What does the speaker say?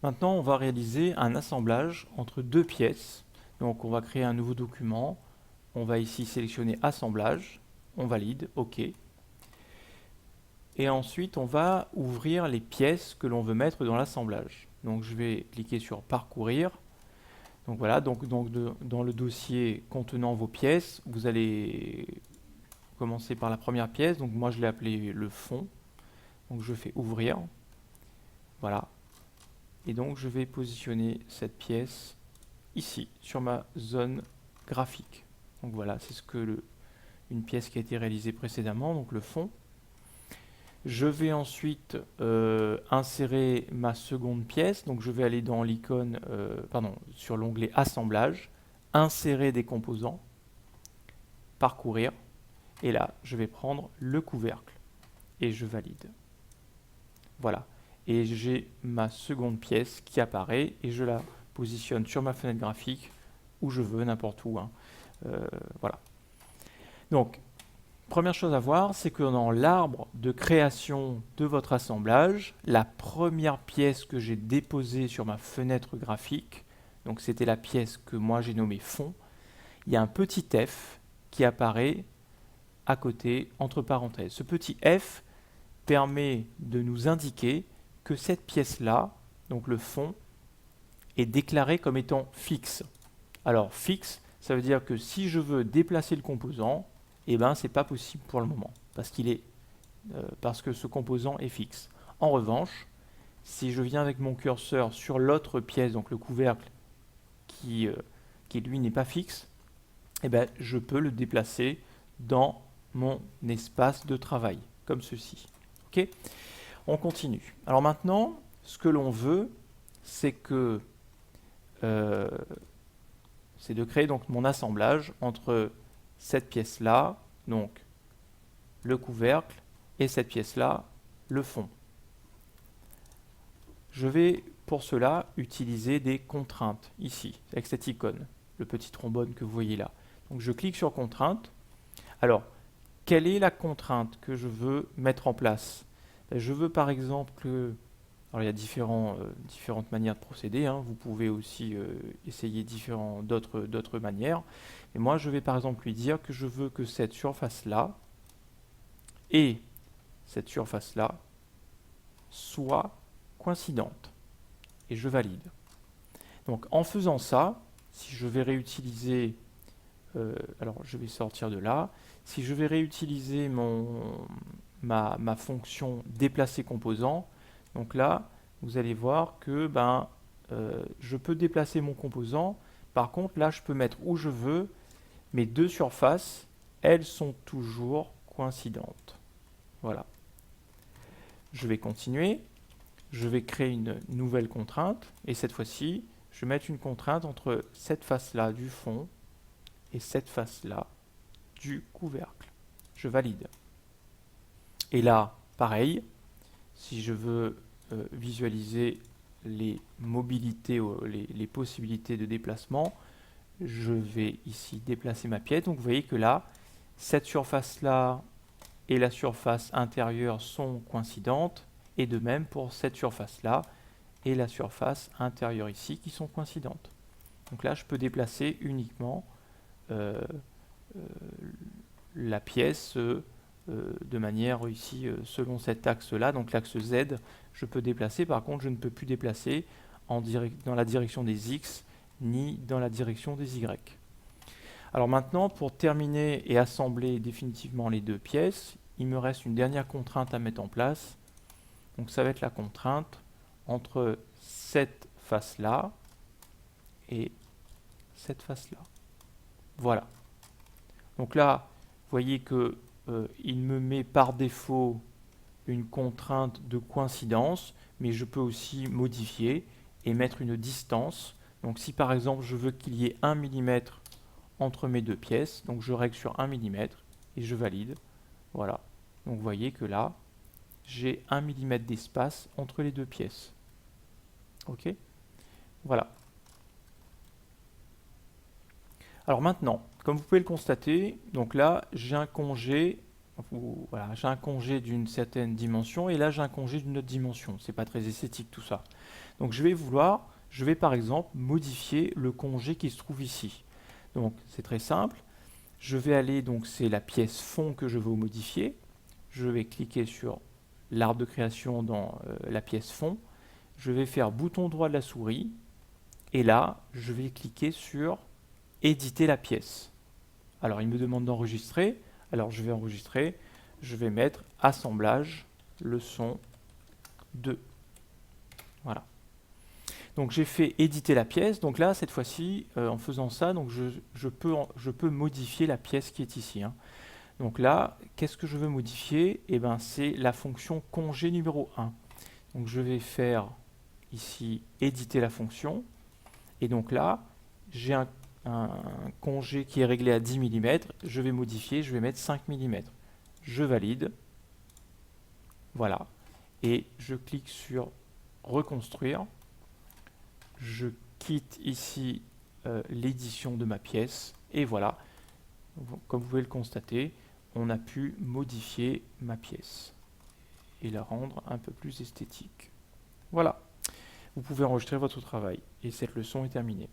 Maintenant, on va réaliser un assemblage entre deux pièces. Donc, on va créer un nouveau document. On va ici sélectionner Assemblage. On valide, OK. Et ensuite, on va ouvrir les pièces que l'on veut mettre dans l'assemblage. Donc, je vais cliquer sur Parcourir. Donc voilà, dans le dossier contenant vos pièces, vous allez commencer par la première pièce. Donc moi, je l'ai appelé le fond. Donc je fais Ouvrir. Voilà. Et donc, je vais positionner cette pièce ici, sur ma zone graphique. Donc voilà, c'est une pièce qui a été réalisée précédemment, donc le fond. Je vais ensuite insérer ma seconde pièce, donc je vais aller dans l'icône, sur l'onglet Assemblage, insérer des composants, parcourir, et là, je vais prendre le couvercle, et je valide. Voilà, et j'ai ma seconde pièce qui apparaît, et je la positionne sur ma fenêtre graphique, où je veux, n'importe où. Voilà. Donc, première chose à voir, c'est que dans l'arbre de création de votre assemblage, la première pièce que j'ai déposée sur ma fenêtre graphique, donc c'était la pièce que moi j'ai nommée fond, il y a un petit f qui apparaît à côté entre parenthèses. Ce petit f permet de nous indiquer que cette pièce-là, donc le fond, est déclarée comme étant fixe. Alors fixe, ça veut dire que si je veux déplacer le composant, eh ben, c'est pas possible pour le moment, parce que ce composant est fixe. En revanche, si je viens avec mon curseur sur l'autre pièce, donc le couvercle, qui lui n'est pas fixe, eh ben, je peux le déplacer dans mon espace de travail, comme ceci. Ok ? On continue. Alors maintenant, ce que l'on veut, c'est de créer donc mon assemblage entre cette pièce-là, donc le couvercle, et cette pièce-là, le fond. Je vais pour cela utiliser des contraintes ici, avec cette icône, le petit trombone que vous voyez là. Donc je clique sur contrainte. Alors, quelle est la contrainte que je veux mettre en place? Je veux par exemple que... Alors il y a différentes manières de procéder, hein. Vous pouvez aussi essayer d'autres manières. Mais moi, je vais par exemple lui dire que je veux que cette surface-là et cette surface-là soient coïncidentes. Et je valide. Donc en faisant ça, si je vais réutiliser... alors je vais sortir de là. Si je vais réutiliser ma fonction déplacer composant, donc là, vous allez voir que je peux déplacer mon composant. Par contre, là, je peux mettre où je veux. Mes deux surfaces, elles sont toujours coïncidentes. Voilà. Je vais continuer. Je vais créer une nouvelle contrainte. Et cette fois-ci, je vais mettre une contrainte entre cette face-là du fond et cette face-là du couvercle. Je valide. Et là, pareil, si je veux visualiser les mobilités, les possibilités de déplacement, je vais ici déplacer ma pièce. Donc vous voyez que là, cette surface-là et la surface intérieure sont coïncidentes, et de même pour cette surface-là et la surface intérieure ici qui sont coïncidentes. Donc là, je peux déplacer uniquement la pièce de manière ici selon cet axe-là, donc l'axe Z, je peux déplacer. Par contre, je ne peux plus déplacer dans la direction des X ni dans la direction des Y. Alors maintenant, pour terminer et assembler définitivement les deux pièces, il me reste une dernière contrainte à mettre en place. Donc ça va être la contrainte entre cette face-là et cette face-là. Voilà. Donc là, vous voyez que il me met par défaut une contrainte de coïncidence, mais je peux aussi modifier et mettre une distance. Donc si par exemple je veux qu'il y ait 1 mm entre mes deux pièces, donc je règle sur 1 mm et je valide. Voilà. Donc vous voyez que là, j'ai 1 mm d'espace entre les deux pièces. Ok? Voilà. Alors maintenant, comme vous pouvez le constater, donc là, j'ai un congé, Voilà, j'ai un congé d'une certaine dimension et là j'ai un congé d'une autre dimension. C'est pas très esthétique tout ça. Donc je vais par exemple modifier le congé qui se trouve ici. Donc c'est très simple. Je vais aller, donc c'est la pièce fond que je veux modifier. Je vais cliquer sur l'arbre de création dans la pièce fond. Je vais faire bouton droit de la souris. Et là, je vais cliquer sur éditer la pièce. Alors il me demande d'enregistrer. Alors je vais enregistrer. Je vais mettre assemblage leçon 2. Voilà. Donc j'ai fait éditer la pièce. Donc là, cette fois-ci, en faisant ça, donc je peux modifier la pièce qui est ici, hein. Donc là, qu'est-ce que je veux modifier? Eh ben, c'est la fonction congé numéro 1. Donc je vais faire ici éditer la fonction. Et donc là, j'ai un congé qui est réglé à 10 mm. Je vais modifier, je vais mettre 5 mm. Je valide. Voilà. Et je clique sur reconstruire. Je quitte ici l'édition de ma pièce. Et voilà. Comme vous pouvez le constater, on a pu modifier ma pièce et la rendre un peu plus esthétique. Voilà. Vous pouvez enregistrer votre travail. Et cette leçon est terminée.